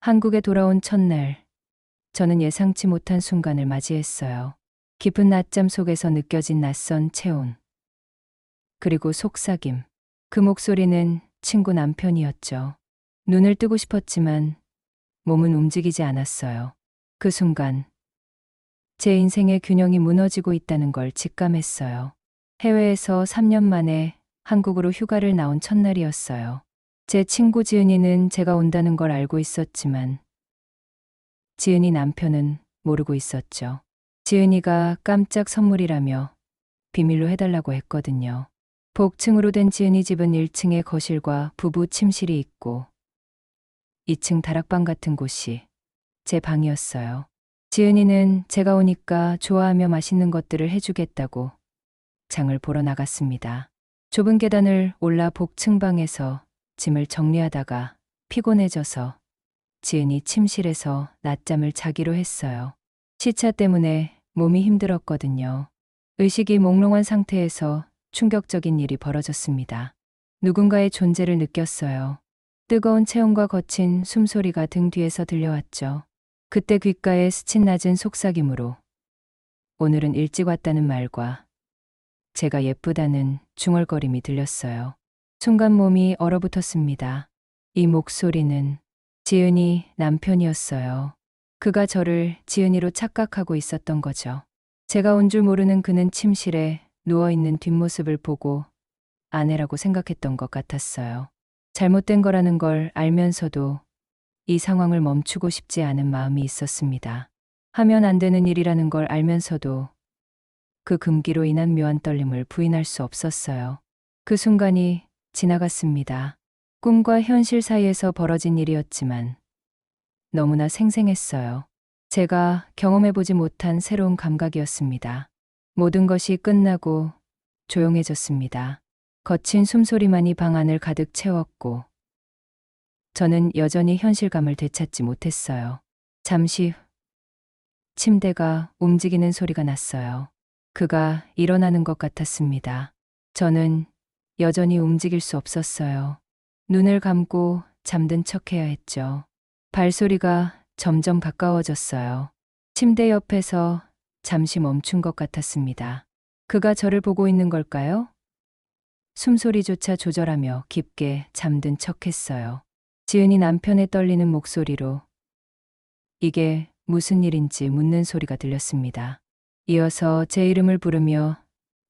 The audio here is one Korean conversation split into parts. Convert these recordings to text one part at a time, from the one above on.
한국에 돌아온 첫날, 저는 예상치 못한 순간을 맞이했어요. 깊은 낮잠 속에서 느껴진 낯선 체온. 그리고 속삭임. 그 목소리는 친구 남편이었죠. 눈을 뜨고 싶었지만 몸은 움직이지 않았어요. 그 순간, 제 인생의 균형이 무너지고 있다는 걸 직감했어요. 해외에서 3년 만에 한국으로 휴가를 나온 첫날이었어요. 제 친구 지은이는 제가 온다는 걸 알고 있었지만 지은이 남편은 모르고 있었죠. 지은이가 깜짝 선물이라며 비밀로 해달라고 했거든요. 복층으로 된 지은이 집은 1층에 거실과 부부 침실이 있고 2층 다락방 같은 곳이 제 방이었어요. 지은이는 제가 오니까 좋아하며 맛있는 것들을 해주겠다고 장을 보러 나갔습니다. 좁은 계단을 올라 복층방에서 짐을 정리하다가 피곤해져서 지은이 침실에서 낮잠을 자기로 했어요. 시차 때문에 몸이 힘들었거든요. 의식이 몽롱한 상태에서 충격적인 일이 벌어졌습니다. 누군가의 존재를 느꼈어요. 뜨거운 체온과 거친 숨소리가 등 뒤에서 들려왔죠. 그때 귓가에 스친 낮은 속삭임으로 오늘은 일찍 왔다는 말과 제가 예쁘다는 중얼거림이 들렸어요. 순간 몸이 얼어붙었습니다. 이 목소리는 지은이 남편이었어요. 그가 저를 지은이로 착각하고 있었던 거죠. 제가 온 줄 모르는 그는 침실에 누워있는 뒷모습을 보고 아내라고 생각했던 것 같았어요. 잘못된 거라는 걸 알면서도 이 상황을 멈추고 싶지 않은 마음이 있었습니다. 하면 안 되는 일이라는 걸 알면서도 그 금기로 인한 묘한 떨림을 부인할 수 없었어요. 그 순간이 지나갔습니다. 꿈과 현실 사이에서 벌어진 일이었지만 너무나 생생했어요. 제가 경험해보지 못한 새로운 감각이었습니다. 모든 것이 끝나고 조용해졌습니다. 거친 숨소리만이 방 안을 가득 채웠고 저는 여전히 현실감을 되찾지 못했어요. 잠시 후 침대가 움직이는 소리가 났어요. 그가 일어나는 것 같았습니다. 저는 여전히 움직일 수 없었어요. 눈을 감고 잠든 척해야 했죠. 발소리가 점점 가까워졌어요. 침대 옆에서 잠시 멈춘 것 같았습니다. 그가 저를 보고 있는 걸까요? 숨소리조차 조절하며 깊게 잠든 척했어요. 지은이 남편의 떨리는 목소리로 이게 무슨 일인지 묻는 소리가 들렸습니다. 이어서 제 이름을 부르며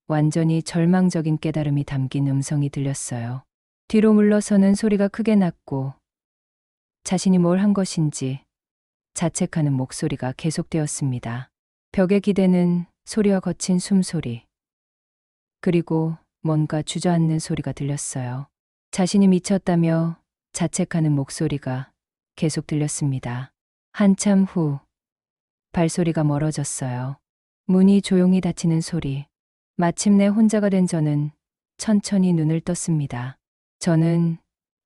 완전히 절망적인 깨달음이 담긴 음성이 들렸어요. 뒤로 물러서는 소리가 크게 났고 자신이 뭘 한 것인지 자책하는 목소리가 계속되었습니다. 벽에 기대는 소리와 거친 숨소리, 그리고 뭔가 주저앉는 소리가 들렸어요. 자신이 미쳤다며 자책하는 목소리가 계속 들렸습니다. 한참 후 발소리가 멀어졌어요. 문이 조용히 닫히는 소리. 마침내 혼자가 된 저는 천천히 눈을 떴습니다. 저는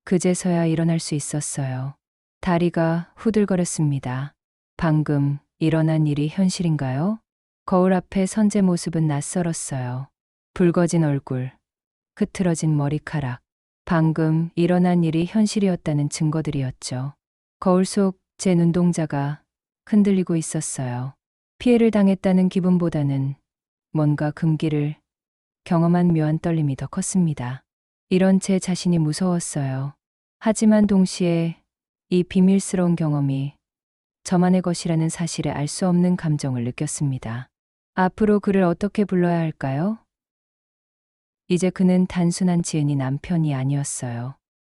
그제서야 일어날 수 있었어요. 다리가 후들거렸습니다. 방금 일어난 일이 현실인가요? 거울 앞에 선 제 모습은 낯설었어요. 붉어진 얼굴, 흐트러진 머리카락. 방금 일어난 일이 현실이었다는 증거들이었죠. 거울 속 제 눈동자가 흔들리고 있었어요. 피해를 당했다는 기분보다는 뭔가 금기를 경험한 묘한 떨림이 더 컸습니다. 이런 제 자신이 무서웠어요. 하지만 동시에 이 비밀스러운 경험이 저만의 것이라는 사실에 알 수 없는 감정을 느꼈습니다. 앞으로 그를 어떻게 불러야 할까요? 이제 그는 단순한 지은이 남편이 아니었어요.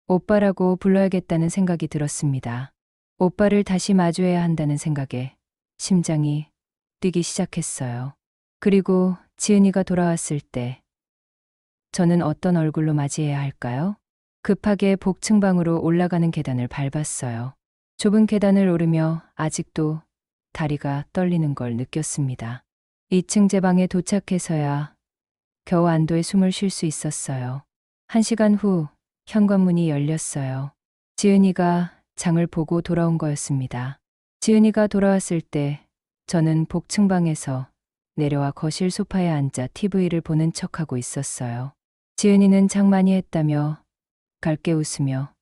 오빠라고 불러야겠다는 생각이 들었습니다. 오빠를 다시 마주해야 한다는 생각에 심장이 뛰기 시작했어요. 그리고 지은이가 돌아왔을 때 저는 어떤 얼굴로 맞이해야 할까요? 급하게 복층방으로 올라가는 계단을 밟았어요. 좁은 계단을 오르며 아직도 다리가 떨리는 걸 느꼈습니다. 2층 제 방에 도착해서야 겨우 안도의 숨을 쉴 수 있었어요. 1시간 후 현관문이 열렸어요. 지은이가 장을 보고 돌아온 거였습니다. 지은이가 돌아왔을 때 저는 복층방에서 내려와 거실 소파에 앉아 TV를 보는 척하고 있었어요. 지은이는 장 많이 했다며 갈게 웃으며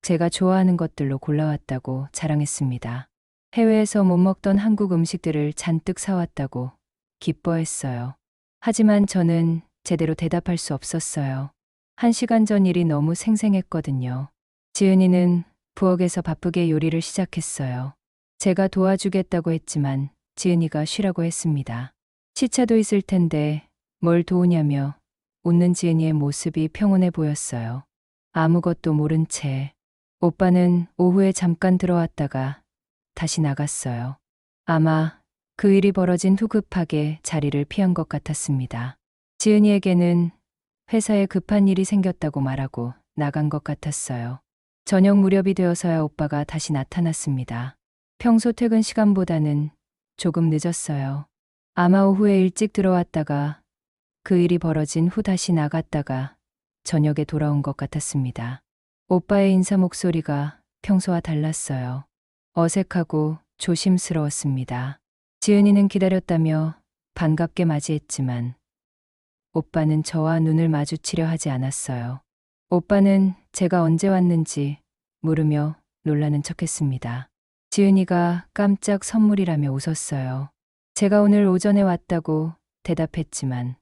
제가 좋아하는 것들로 골라왔다고 자랑했습니다. 해외에서 못 먹던 한국 음식들을 잔뜩 사왔다고 기뻐했어요. 하지만 저는 제대로 대답할 수 없었어요. 1시간 전 일이 너무 생생했거든요. 지은이는 부엌에서 바쁘게 요리를 시작했어요. 제가 도와주겠다고 했지만 지은이가 쉬라고 했습니다. 시차도 있을 텐데 뭘 도우냐며 웃는 지은이의 모습이 평온해 보였어요. 아무것도 모른 채 오빠는 오후에 잠깐 들어왔다가 다시 나갔어요. 아마 그 일이 벌어진 후 급하게 자리를 피한 것 같았습니다. 지은이에게는 회사에 급한 일이 생겼다고 말하고 나간 것 같았어요. 저녁 무렵이 되어서야 오빠가 다시 나타났습니다. 평소 퇴근 시간보다는 조금 늦었어요. 아마 오후에 일찍 들어왔다가 그 일이 벌어진 후 다시 나갔다가 저녁에 돌아온 것 같았습니다. 오빠의 인사 목소리가 평소와 달랐어요. 어색하고 조심스러웠습니다. 지은이는 기다렸다며 반갑게 맞이했지만 오빠는 저와 눈을 마주치려 하지 않았어요. 오빠는 제가 언제 왔는지 물으며 놀라는 척했습니다. 지은이가 깜짝 선물이라며 웃었어요. 제가 오늘 오전에 왔다고 대답했지만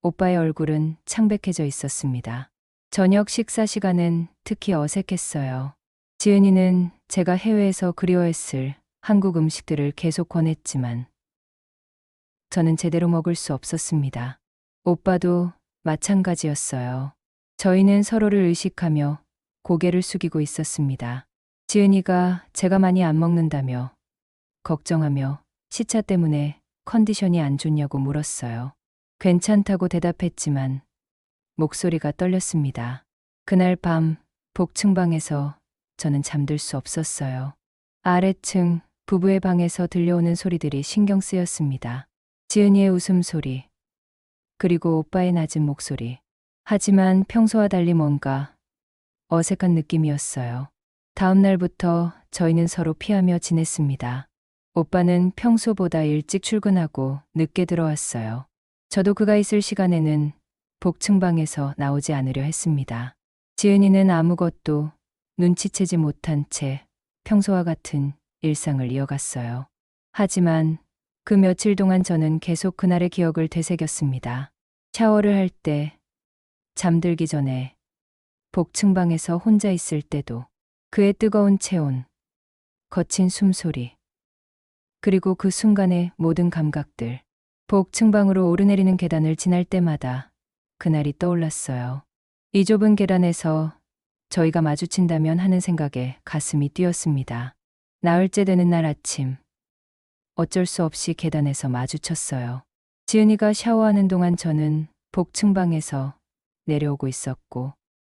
오빠의 얼굴은 창백해져 있었습니다. 저녁 식사 시간은 특히 어색했어요. 지은이는 제가 해외에서 그리워했을 한국 음식들을 계속 권했지만 저는 제대로 먹을 수 없었습니다. 오빠도 마찬가지였어요. 저희는 서로를 의식하며 고개를 숙이고 있었습니다. 지은이가 제가 많이 안 먹는다며 걱정하며 시차 때문에 컨디션이 안 좋냐고 물었어요. 괜찮다고 대답했지만 목소리가 떨렸습니다. 그날 밤 복층방에서 저는 잠들 수 없었어요. 아래층 부부의 방에서 들려오는 소리들이 신경 쓰였습니다. 지은이의 웃음소리, 그리고 오빠의 낮은 목소리. 하지만 평소와 달리 뭔가 어색한 느낌이었어요. 다음 날부터 저희는 서로 피하며 지냈습니다. 오빠는 평소보다 일찍 출근하고 늦게 들어왔어요. 저도 그가 있을 시간에는 복층방에서 나오지 않으려 했습니다. 지은이는 아무것도 눈치채지 못한 채 평소와 같은 일상을 이어갔어요. 하지만 그 며칠 동안 저는 계속 그날의 기억을 되새겼습니다. 샤워를 할 때, 잠들기 전에, 복층방에서 혼자 있을 때도 그의 뜨거운 체온, 거친 숨소리, 그리고 그 순간의 모든 감각들. 복층방으로 오르내리는 계단을 지날 때마다 그날이 떠올랐어요. 이 좁은 계단에서 저희가 마주친다면 하는 생각에 가슴이 뛰었습니다. 나흘째 되는 날 아침, 어쩔 수 없이 계단에서 마주쳤어요. 지은이가 샤워하는 동안 저는 복층방에서 내려오고 있었고,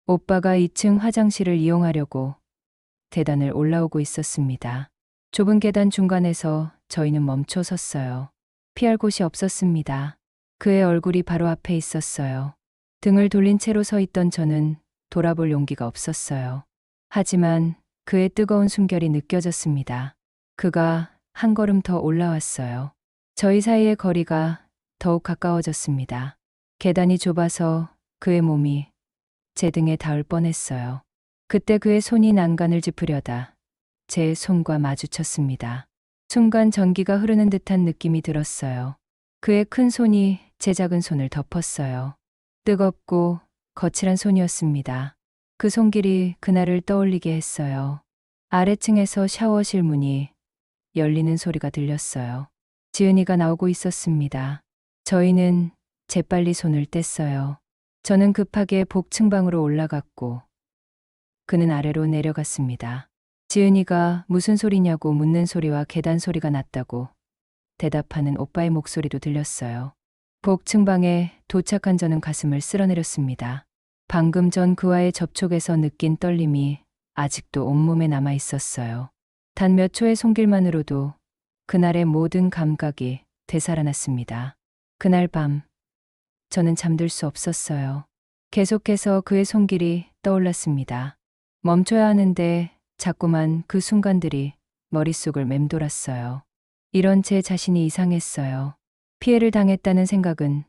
오빠가 2층 화장실을 이용하려고 계단을 올라오고 있었습니다. 좁은 계단 중간에서 저희는 멈춰 섰어요. 피할 곳이 없었습니다. 그의 얼굴이 바로 앞에 있었어요. 등을 돌린 채로 서 있던 저는 돌아볼 용기가 없었어요. 하지만 그의 뜨거운 숨결이 느껴졌습니다. 그가 한 걸음 더 올라왔어요. 저희 사이의 거리가 더욱 가까워졌습니다. 계단이 좁아서 그의 몸이 제 등에 닿을 뻔했어요. 그때 그의 손이 난간을 짚으려다 제 손과 마주쳤습니다. 순간 전기가 흐르는 듯한 느낌이 들었어요. 그의 큰 손이 제 작은 손을 덮었어요. 뜨겁고 거칠한 손이었습니다. 그 손길이 그날을 떠올리게 했어요. 아래층에서 샤워실 문이 열리는 소리가 들렸어요. 지은이가 나오고 있었습니다. 저희는 재빨리 손을 뗐어요. 저는 급하게 복층방으로 올라갔고 그는 아래로 내려갔습니다. 지은이가 무슨 소리냐고 묻는 소리와 계단 소리가 났다고 대답하는 오빠의 목소리도 들렸어요. 복층방에 도착한 저는 가슴을 쓸어내렸습니다. 방금 전 그와의 접촉에서 느낀 떨림이 아직도 온몸에 남아 있었어요. 단 몇 초의 손길만으로도 그날의 모든 감각이 되살아났습니다. 그날 밤, 저는 잠들 수 없었어요. 계속해서 그의 손길이 떠올랐습니다. 멈춰야 하는데 자꾸만 그 순간들이 머릿속을 맴돌았어요. 이런 제 자신이 이상했어요. 피해를 당했다는 생각은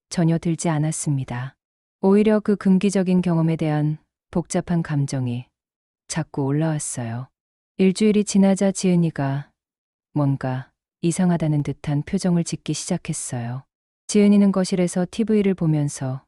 전혀 들지 않았습니다. 오히려 그 금기적인 경험에 대한 복잡한 감정이 자꾸 올라왔어요. 일주일이 지나자 지은이가 뭔가 이상하다는 듯한 표정을 짓기 시작했어요. 지은이는 거실에서 TV를 보면서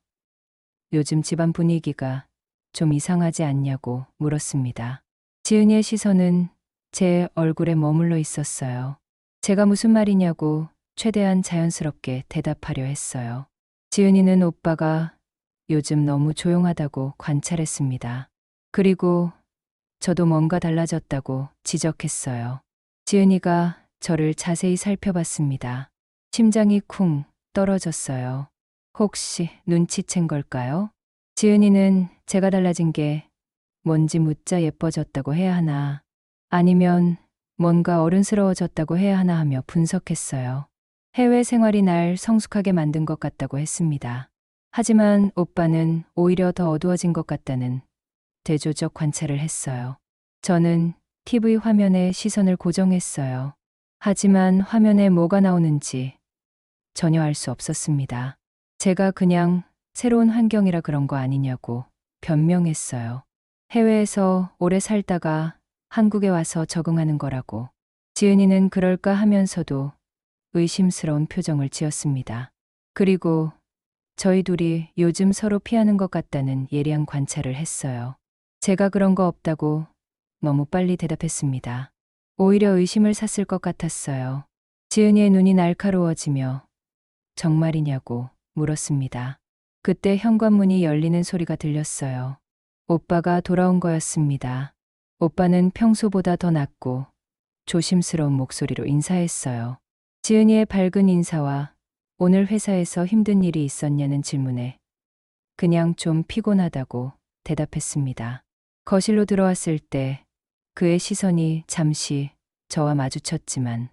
요즘 집안 분위기가 좀 이상하지 않냐고 물었습니다. 지은이의 시선은 제 얼굴에 머물러 있었어요. 제가 무슨 말이냐고 최대한 자연스럽게 대답하려 했어요. 지은이는 오빠가 요즘 너무 조용하다고 관찰했습니다. 그리고 저도 뭔가 달라졌다고 지적했어요. 지은이가 저를 자세히 살펴봤습니다. 심장이 쿵 떨어졌어요. 혹시 눈치챈 걸까요? 지은이는 제가 달라진 게 뭔지 묻자 예뻐졌다고 해야 하나, 아니면 뭔가 어른스러워졌다고 해야 하나 하며 분석했어요. 해외 생활이 날 성숙하게 만든 것 같다고 했습니다. 하지만 오빠는 오히려 더 어두워진 것 같다는 대조적 관찰을 했어요. 저는 TV 화면에 시선을 고정했어요. 하지만 화면에 뭐가 나오는지 전혀 알 수 없었습니다. 제가 그냥 새로운 환경이라 그런 거 아니냐고 변명했어요. 해외에서 오래 살다가 한국에 와서 적응하는 거라고. 지은이는 그럴까 하면서도 의심스러운 표정을 지었습니다. 그리고 저희 둘이 요즘 서로 피하는 것 같다는 예리한 관찰을 했어요. 제가 그런 거 없다고 너무 빨리 대답했습니다. 오히려 의심을 샀을 것 같았어요. 지은이의 눈이 날카로워지며 정말이냐고 물었습니다. 그때 현관문이 열리는 소리가 들렸어요. 오빠가 돌아온 거였습니다. 오빠는 평소보다 더 낮고 조심스러운 목소리로 인사했어요. 지은이의 밝은 인사와 오늘 회사에서 힘든 일이 있었냐는 질문에 그냥 좀 피곤하다고 대답했습니다. 거실로 들어왔을 때 그의 시선이 잠시 저와 마주쳤지만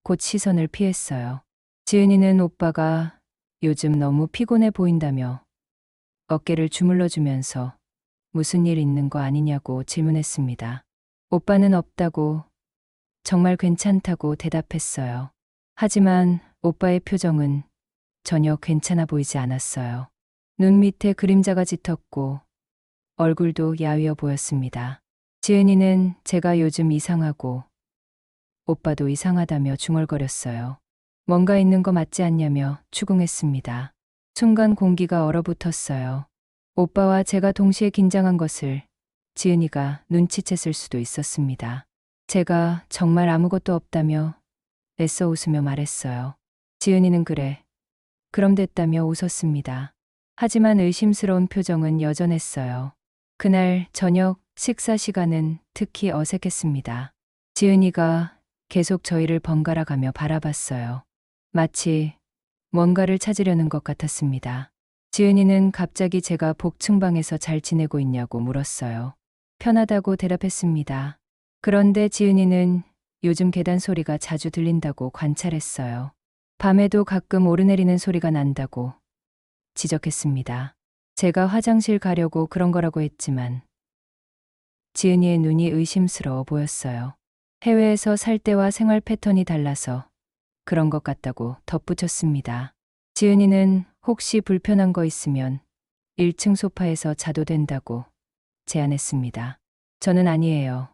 곧 시선을 피했어요. 지은이는 오빠가 요즘 너무 피곤해 보인다며 어깨를 주물러주면서 무슨 일 있는 거 아니냐고 질문했습니다. 오빠는 없다고, 정말 괜찮다고 대답했어요. 하지만 오빠의 표정은 전혀 괜찮아 보이지 않았어요. 눈 밑에 그림자가 짙었고 얼굴도 야위어 보였습니다. 지은이는 제가 요즘 이상하고 오빠도 이상하다며 중얼거렸어요. 뭔가 있는 거 맞지 않냐며 추궁했습니다. 순간 공기가 얼어붙었어요. 오빠와 제가 동시에 긴장한 것을 지은이가 눈치챘을 수도 있었습니다. 제가 정말 아무것도 없다며 애써 웃으며 말했어요. 지은이는 그래. 그럼 됐다며 웃었습니다. 하지만 의심스러운 표정은 여전했어요. 그날 저녁 식사 시간은 특히 어색했습니다. 지은이가 계속 저희를 번갈아 가며 바라봤어요. 마치 뭔가를 찾으려는 것 같았습니다. 지은이는 갑자기 제가 복층방에서 잘 지내고 있냐고 물었어요. 편하다고 대답했습니다. 그런데 지은이는 요즘 계단 소리가 자주 들린다고 관찰했어요. 밤에도 가끔 오르내리는 소리가 난다고 지적했습니다. 제가 화장실 가려고 그런 거라고 했지만 지은이의 눈이 의심스러워 보였어요. 해외에서 살 때와 생활 패턴이 달라서 그런 것 같다고 덧붙였습니다. 지은이는 혹시 불편한 거 있으면 1층 소파에서 자도 된다고 제안했습니다. 저는 아니에요.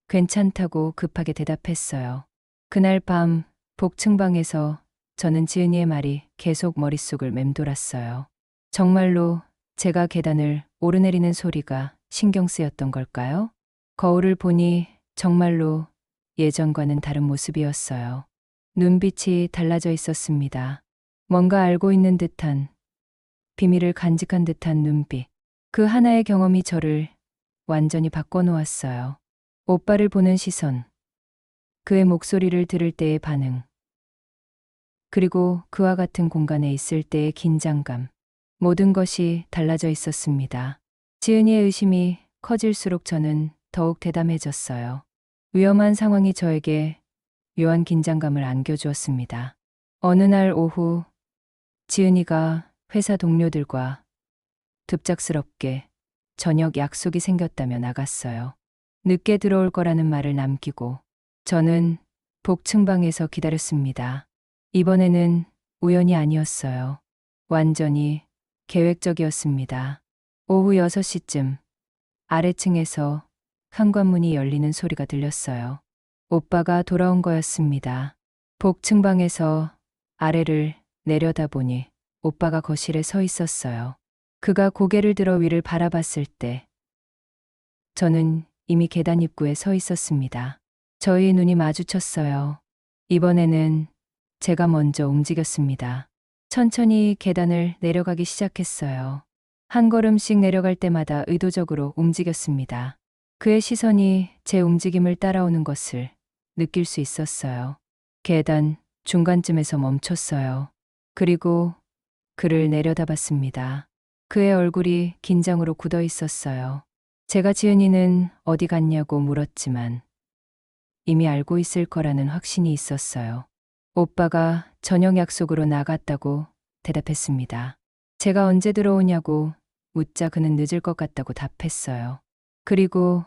괜찮다고 급하게 대답했어요. 그날 밤 복층방에서 저는 지은이의 말이 계속 머릿속을 맴돌았어요. 정말로 제가 계단을 오르내리는 소리가 신경 쓰였던 걸까요? 거울을 보니 정말로 예전과는 다른 모습이었어요. 눈빛이 달라져 있었습니다. 뭔가 알고 있는 듯한, 비밀을 간직한 듯한 눈빛. 그 하나의 경험이 저를 완전히 바꿔놓았어요. 오빠를 보는 시선, 그의 목소리를 들을 때의 반응, 그리고 그와 같은 공간에 있을 때의 긴장감. 모든 것이 달라져 있었습니다. 지은이의 의심이 커질수록 저는 더욱 대담해졌어요. 위험한 상황이 저에게 묘한 긴장감을 안겨주었습니다. 어느 날 오후 지은이가 회사 동료들과 급작스럽게 저녁 약속이 생겼다며 나갔어요. 늦게 들어올 거라는 말을 남기고 저는 복층방에서 기다렸습니다. 이번에는 우연이 아니었어요. 완전히 계획적이었습니다. 오후 6시쯤 아래층에서 현관문이 열리는 소리가 들렸어요. 오빠가 돌아온 거였습니다. 복층방에서 아래를 내려다보니 오빠가 거실에 서 있었어요. 그가 고개를 들어 위를 바라봤을 때 저는 이미 계단 입구에 서 있었습니다. 저희 눈이 마주쳤어요. 이번에는 제가 먼저 움직였습니다. 천천히 계단을 내려가기 시작했어요. 한 걸음씩 내려갈 때마다 의도적으로 움직였습니다. 그의 시선이 제 움직임을 따라오는 것을 느낄 수 있었어요. 계단 중간쯤에서 멈췄어요. 그리고 그를 내려다봤습니다. 그의 얼굴이 긴장으로 굳어 있었어요. 제가 지은이는 어디 갔냐고 물었지만 이미 알고 있을 거라는 확신이 있었어요. 오빠가 저녁 약속으로 나갔다고 대답했습니다. 제가 언제 들어오냐고 묻자 그는 늦을 것 같다고 답했어요. 그리고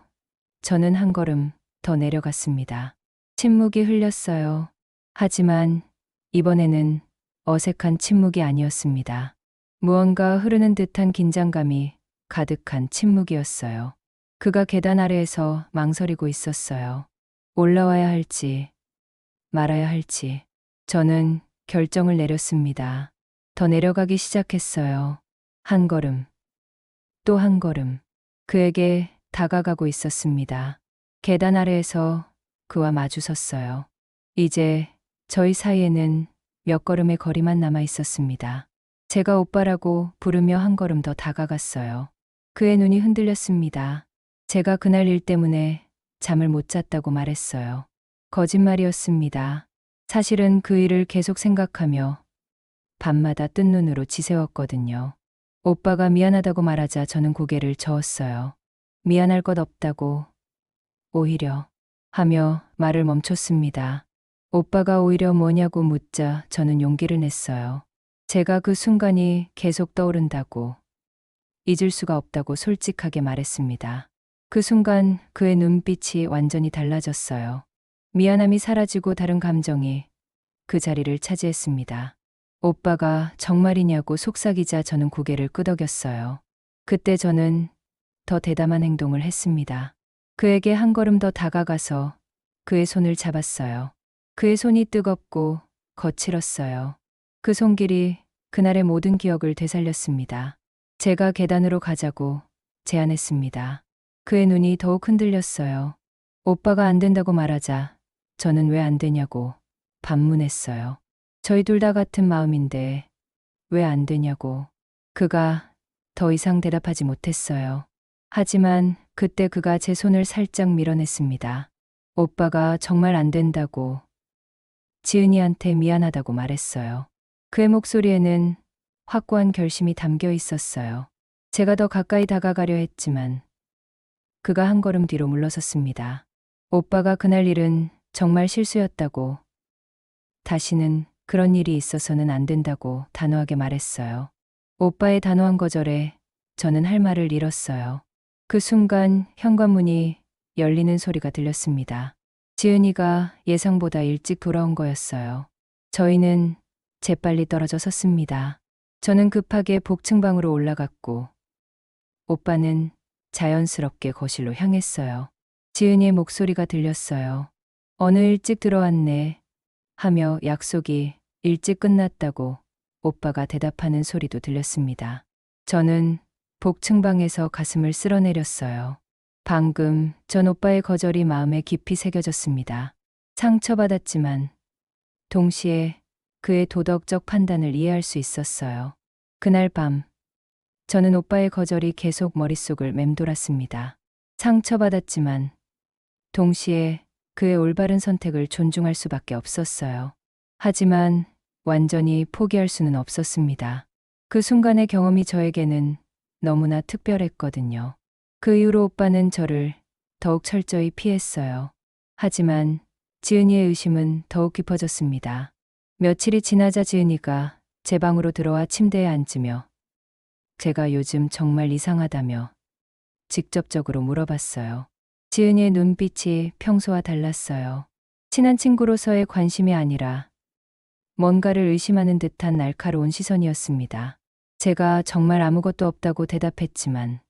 저는 한 걸음 더 내려갔습니다. 침묵이 흘렸어요. 하지만 이번에는 어색한 침묵이 아니었습니다. 무언가 흐르는 듯한 긴장감이 가득한 침묵이었어요. 그가 계단 아래에서 망설이고 있었어요. 올라와야 할지 말아야 할지. 저는 결정을 내렸습니다. 더 내려가기 시작했어요. 한 걸음, 또 한 걸음. 그에게 다가가고 있었습니다. 계단 아래에서 그와 마주섰어요. 이제 저희 사이에는 몇 걸음의 거리만 남아 있었습니다. 제가 오빠라고 부르며 한 걸음 더 다가갔어요. 그의 눈이 흔들렸습니다. 제가 그날 일 때문에 잠을 못 잤다고 말했어요. 거짓말이었습니다. 사실은 그 일을 계속 생각하며 밤마다 뜬 눈으로 지새웠거든요. 오빠가 미안하다고 말하자 저는 고개를 저었어요. 미안할 것 없다고, 오히려, 하며 말을 멈췄습니다. 오빠가 오히려 뭐냐고 묻자 저는 용기를 냈어요. 제가 그 순간이 계속 떠오른다고, 잊을 수가 없다고 솔직하게 말했습니다. 그 순간 그의 눈빛이 완전히 달라졌어요. 미안함이 사라지고 다른 감정이 그 자리를 차지했습니다. 오빠가 정말이냐고 속삭이자 저는 고개를 끄덕였어요. 그때 저는 더 대담한 행동을 했습니다. 그에게 한 걸음 더 다가가서 그의 손을 잡았어요. 그의 손이 뜨겁고 거칠었어요. 그 손길이 그날의 모든 기억을 되살렸습니다. 제가 계단으로 가자고 제안했습니다. 그의 눈이 더욱 흔들렸어요. 오빠가 안 된다고 말하자 저는 왜 안 되냐고 반문했어요. 저희 둘 다 같은 마음인데 왜 안 되냐고. 그가 더 이상 대답하지 못했어요. 하지만 그때 그가 제 손을 살짝 밀어냈습니다. 오빠가 정말 안 된다고, 지은이한테 미안하다고 말했어요. 그의 목소리에는 확고한 결심이 담겨 있었어요. 제가 더 가까이 다가가려 했지만 그가 한 걸음 뒤로 물러섰습니다. 오빠가 그날 일은 정말 실수였다고, 다시는 그런 일이 있어서는 안 된다고 단호하게 말했어요. 오빠의 단호한 거절에 저는 할 말을 잃었어요. 그 순간 현관문이 열리는 소리가 들렸습니다. 지은이가 예상보다 일찍 돌아온 거였어요. 저희는 재빨리 떨어져 섰습니다. 저는 급하게 복층방으로 올라갔고 오빠는 자연스럽게 거실로 향했어요. 지은이의 목소리가 들렸어요. 어느 일찍 들어왔네 하며 약속이 일찍 끝났다고 오빠가 대답하는 소리도 들렸습니다. 저는 복층방에서 가슴을 쓸어내렸어요. 방금 전 오빠의 거절이 마음에 깊이 새겨졌습니다. 상처받았지만 동시에 그의 도덕적 판단을 이해할 수 있었어요. 그날 밤 저는 오빠의 거절이 계속 머릿속을 맴돌았습니다. 상처받았지만 동시에 그의 올바른 선택을 존중할 수밖에 없었어요. 하지만 완전히 포기할 수는 없었습니다. 그 순간의 경험이 저에게는 너무나 특별했거든요. 그 이후로 오빠는 저를 더욱 철저히 피했어요. 하지만 지은이의 의심은 더욱 깊어졌습니다. 며칠이 지나자 지은이가 제 방으로 들어와 침대에 앉으며 제가 요즘 정말 이상하다며 직접적으로 물어봤어요. 지은이의 눈빛이 평소와 달랐어요. 친한 친구로서의 관심이 아니라 뭔가를 의심하는 듯한 날카로운 시선이었습니다. 제가 정말 아무것도 없다고 대답했지만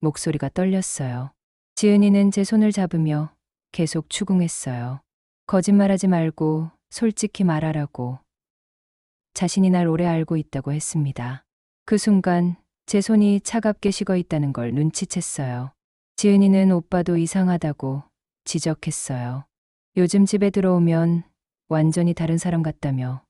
목소리가 떨렸어요. 지은이는 제 손을 잡으며 계속 추궁했어요. 거짓말하지 말고 솔직히 말하라고. 자신이 날 오래 알고 있다고 했습니다. 그 순간 제 손이 차갑게 식어 있다는 걸 눈치챘어요. 지은이는 오빠도 이상하다고 지적했어요. 요즘 집에 들어오면 완전히 다른 사람 같다며.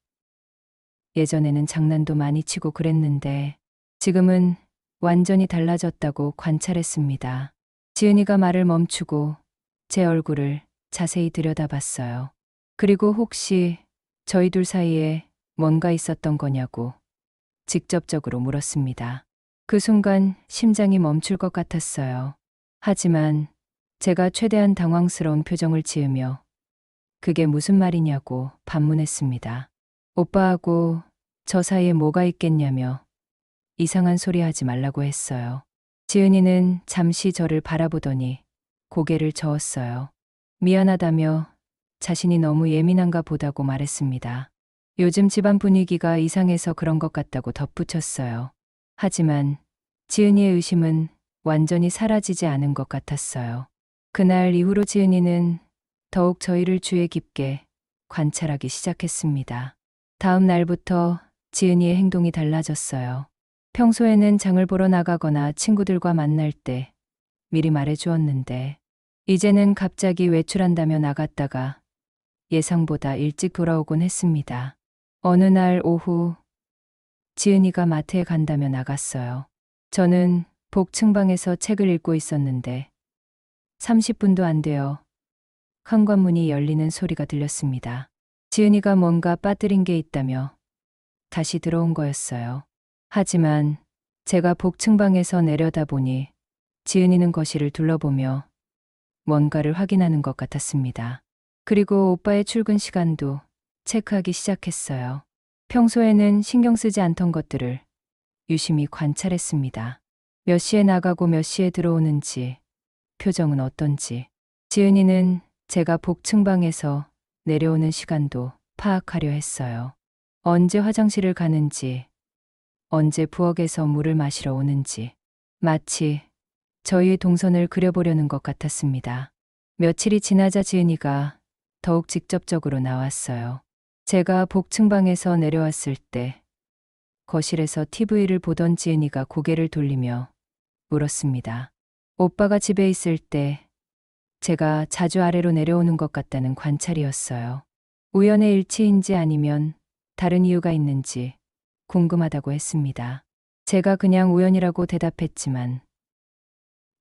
예전에는 장난도 많이 치고 그랬는데 지금은 완전히 달라졌다고 관찰했습니다. 지은이가 말을 멈추고 제 얼굴을 자세히 들여다봤어요. 그리고 혹시 저희 둘 사이에 뭔가 있었던 거냐고 직접적으로 물었습니다. 그 순간 심장이 멈출 것 같았어요. 하지만 제가 최대한 당황스러운 표정을 지으며 그게 무슨 말이냐고 반문했습니다. 오빠하고 저 사이에 뭐가 있겠냐며 이상한 소리 하지 말라고 했어요. 지은이는 잠시 저를 바라보더니 고개를 저었어요. 미안하다며 자신이 너무 예민한가 보다고 말했습니다. 요즘 집안 분위기가 이상해서 그런 것 같다고 덧붙였어요. 하지만 지은이의 의심은 완전히 사라지지 않은 것 같았어요. 그날 이후로 지은이는 더욱 저희를 주의 깊게 관찰하기 시작했습니다. 다음 날부터 지은이의 행동이 달라졌어요. 평소에는 장을 보러 나가거나 친구들과 만날 때 미리 말해 주었는데 이제는 갑자기 외출한다며 나갔다가 예상보다 일찍 돌아오곤 했습니다. 어느 날 오후 지은이가 마트에 간다며 나갔어요. 저는 복층방에서 책을 읽고 있었는데 30분도 안 되어 현관문이 열리는 소리가 들렸습니다. 지은이가 뭔가 빠뜨린 게 있다며 다시 들어온 거였어요. 하지만 제가 복층방에서 내려다보니 지은이는 거실을 둘러보며 뭔가를 확인하는 것 같았습니다. 그리고 오빠의 출근 시간도 체크하기 시작했어요. 평소에는 신경 쓰지 않던 것들을 유심히 관찰했습니다. 몇 시에 나가고 몇 시에 들어오는지, 표정은 어떤지. 지은이는 제가 복층방에서 내려오는 시간도 파악하려 했어요. 언제 화장실을 가는지, 언제 부엌에서 물을 마시러 오는지. 마치 저희의 동선을 그려보려는 것 같았습니다. 며칠이 지나자 지은이가 더욱 직접적으로 나왔어요. 제가 복층방에서 내려왔을 때 거실에서 TV를 보던 지은이가 고개를 돌리며 물었습니다. 오빠가 집에 있을 때 제가 자주 아래로 내려오는 것 같다는 관찰이었어요. 우연의 일치인지 아니면 다른 이유가 있는지 궁금하다고 했습니다. 제가 그냥 우연이라고 대답했지만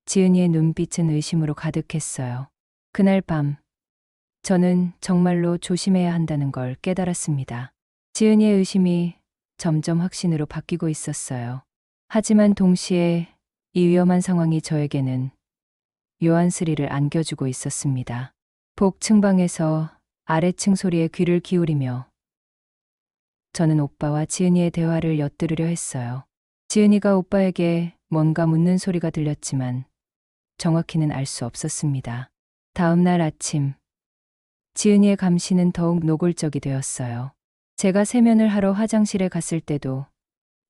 지은이의 눈빛은 의심으로 가득했어요. 그날 밤 저는 정말로 조심해야 한다는 걸 깨달았습니다. 지은이의 의심이 점점 확신으로 바뀌고 있었어요. 하지만 동시에 이 위험한 상황이 저에게는 묘한 스릴을 안겨주고 있었습니다. 복층방에서 아래층 소리에 귀를 기울이며 저는 오빠와 지은이의 대화를 엿들으려 했어요. 지은이가 오빠에게 뭔가 묻는 소리가 들렸지만 정확히는 알 수 없었습니다. 다음 날 아침 지은이의 감시는 더욱 노골적이 되었어요. 제가 세면을 하러 화장실에 갔을 때도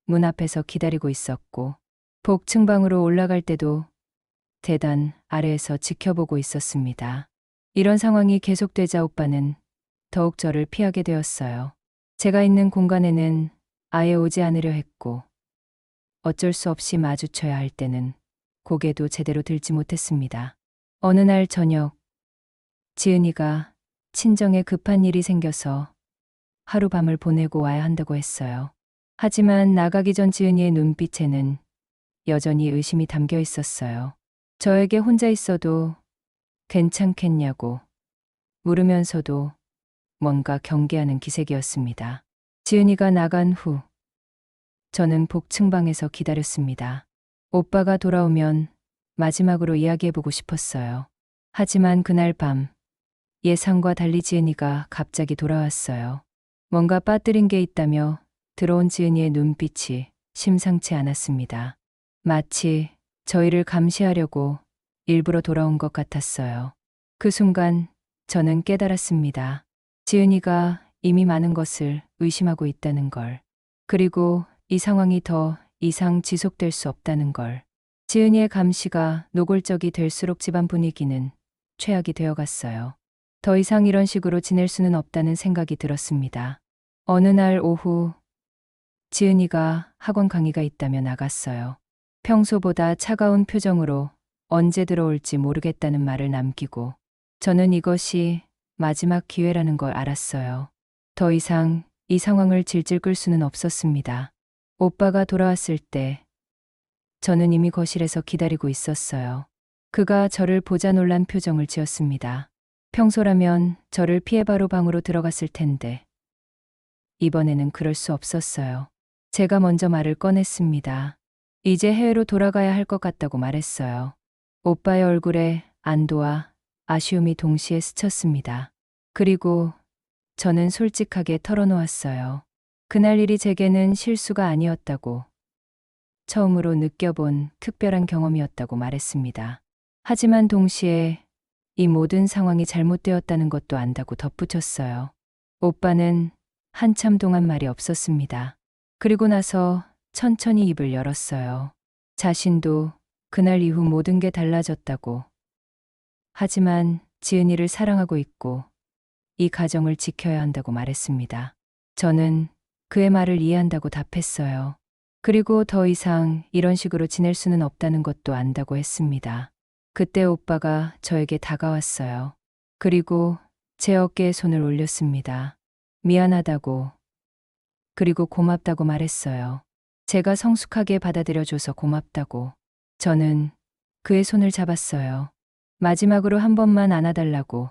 문 앞에서 기다리고 있었고 복층방으로 올라갈 때도 계단 아래에서 지켜보고 있었습니다. 이런 상황이 계속되자 오빠는 더욱 저를 피하게 되었어요. 제가 있는 공간에는 아예 오지 않으려 했고 어쩔 수 없이 마주쳐야 할 때는 고개도 제대로 들지 못했습니다. 어느 날 저녁 지은이가 친정에 급한 일이 생겨서 하룻밤을 보내고 와야 한다고 했어요. 하지만 나가기 전 지은이의 눈빛에는 여전히 의심이 담겨 있었어요. 저에게 혼자 있어도 괜찮겠냐고 물으면서도 뭔가 경계하는 기색이었습니다. 지은이가 나간 후 저는 복층방에서 기다렸습니다. 오빠가 돌아오면 마지막으로 이야기해보고 싶었어요. 하지만 그날 밤 예상과 달리 지은이가 갑자기 돌아왔어요. 뭔가 빠뜨린 게 있다며 들어온 지은이의 눈빛이 심상치 않았습니다. 마치 저희를 감시하려고 일부러 돌아온 것 같았어요. 그 순간 저는 깨달았습니다. 지은이가 이미 많은 것을 의심하고 있다는 걸. 그리고 이 상황이 더 이상 지속될 수 없다는 걸. 지은이의 감시가 노골적이 될수록 집안 분위기는 최악이 되어갔어요. 더 이상 이런 식으로 지낼 수는 없다는 생각이 들었습니다. 어느 날 오후 지은이가 학원 강의가 있다며 나갔어요. 평소보다 차가운 표정으로 언제 들어올지 모르겠다는 말을 남기고 저는 이것이 마지막 기회라는 걸 알았어요. 더 이상 이 상황을 질질 끌 수는 없었습니다. 오빠가 돌아왔을 때 저는 이미 거실에서 기다리고 있었어요. 그가 저를 보자 놀란 표정을 지었습니다. 평소라면 저를 피해 바로 방으로 들어갔을 텐데 이번에는 그럴 수 없었어요. 제가 먼저 말을 꺼냈습니다. 이제 해외로 돌아가야 할 것 같다고 말했어요. 오빠의 얼굴에 안도와 아쉬움이 동시에 스쳤습니다. 그리고 저는 솔직하게 털어놓았어요. 그날 일이 제게는 실수가 아니었다고, 처음으로 느껴본 특별한 경험이었다고 말했습니다. 하지만 동시에 이 모든 상황이 잘못되었다는 것도 안다고 덧붙였어요. 오빠는 한참 동안 말이 없었습니다. 그리고 나서 천천히 입을 열었어요. 자신도 그날 이후 모든 게 달라졌다고. 하지만 지은이를 사랑하고 있고 이 가정을 지켜야 한다고 말했습니다. 저는 그의 말을 이해한다고 답했어요. 그리고 더 이상 이런 식으로 지낼 수는 없다는 것도 안다고 했습니다. 그때 오빠가 저에게 다가왔어요. 그리고 제 어깨에 손을 올렸습니다. 미안하다고, 그리고 고맙다고 말했어요. 제가 성숙하게 받아들여줘서 고맙다고. 저는 그의 손을 잡았어요. 마지막으로 한 번만 안아달라고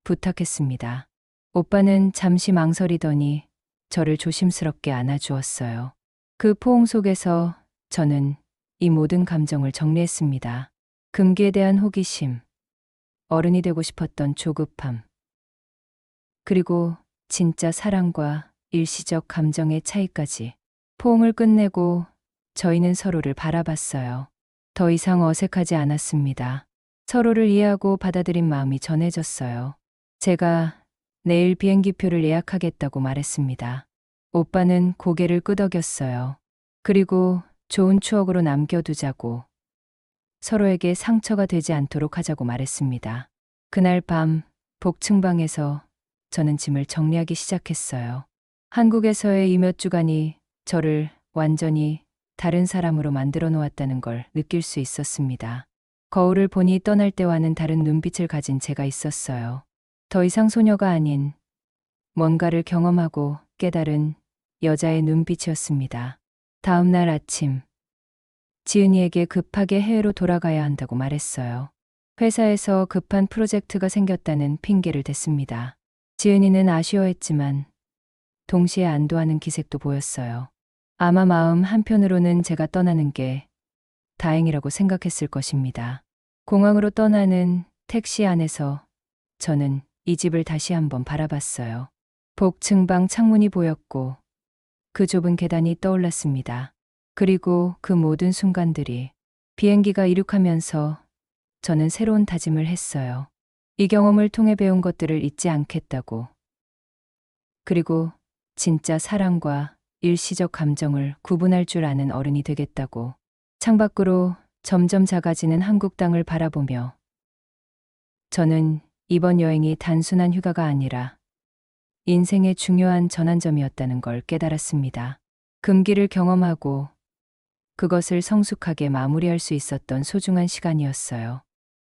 부탁했습니다. 오빠는 잠시 망설이더니 저를 조심스럽게 안아주었어요. 그 포옹 속에서 저는 이 모든 감정을 정리했습니다. 금기에 대한 호기심, 어른이 되고 싶었던 조급함, 그리고 진짜 사랑과 일시적 감정의 차이까지. 포옹을 끝내고 저희는 서로를 바라봤어요. 더 이상 어색하지 않았습니다. 서로를 이해하고 받아들인 마음이 전해졌어요. 제가 내일 비행기표를 예약하겠다고 말했습니다. 오빠는 고개를 끄덕였어요. 그리고 좋은 추억으로 남겨두자고, 서로에게 상처가 되지 않도록 하자고 말했습니다. 그날 밤 복층방에서 저는 짐을 정리하기 시작했어요. 한국에서의 이 몇 주간이 저를 완전히 다른 사람으로 만들어 놓았다는 걸 느낄 수 있었습니다. 거울을 보니 떠날 때와는 다른 눈빛을 가진 제가 있었어요. 더 이상 소녀가 아닌 뭔가를 경험하고 깨달은 여자의 눈빛이었습니다. 다음 날 아침, 지은이에게 급하게 해외로 돌아가야 한다고 말했어요. 회사에서 급한 프로젝트가 생겼다는 핑계를 댔습니다. 지은이는 아쉬워했지만 동시에 안도하는 기색도 보였어요. 아마 마음 한편으로는 제가 떠나는 게 다행이라고 생각했을 것입니다. 공항으로 떠나는 택시 안에서 저는 이 집을 다시 한번 바라봤어요. 복층방 창문이 보였고 그 좁은 계단이 떠올랐습니다. 그리고 그 모든 순간들이, 비행기가 이륙하면서 저는 새로운 다짐을 했어요. 이 경험을 통해 배운 것들을 잊지 않겠다고. 그리고 진짜 사랑과 일시적 감정을 구분할 줄 아는 어른이 되겠다고. 창밖으로 점점 작아지는 한국 땅을 바라보며 저는 이번 여행이 단순한 휴가가 아니라 인생의 중요한 전환점이었다는 걸 깨달았습니다. 금기를 경험하고 그것을 성숙하게 마무리할 수 있었던 소중한 시간이었어요.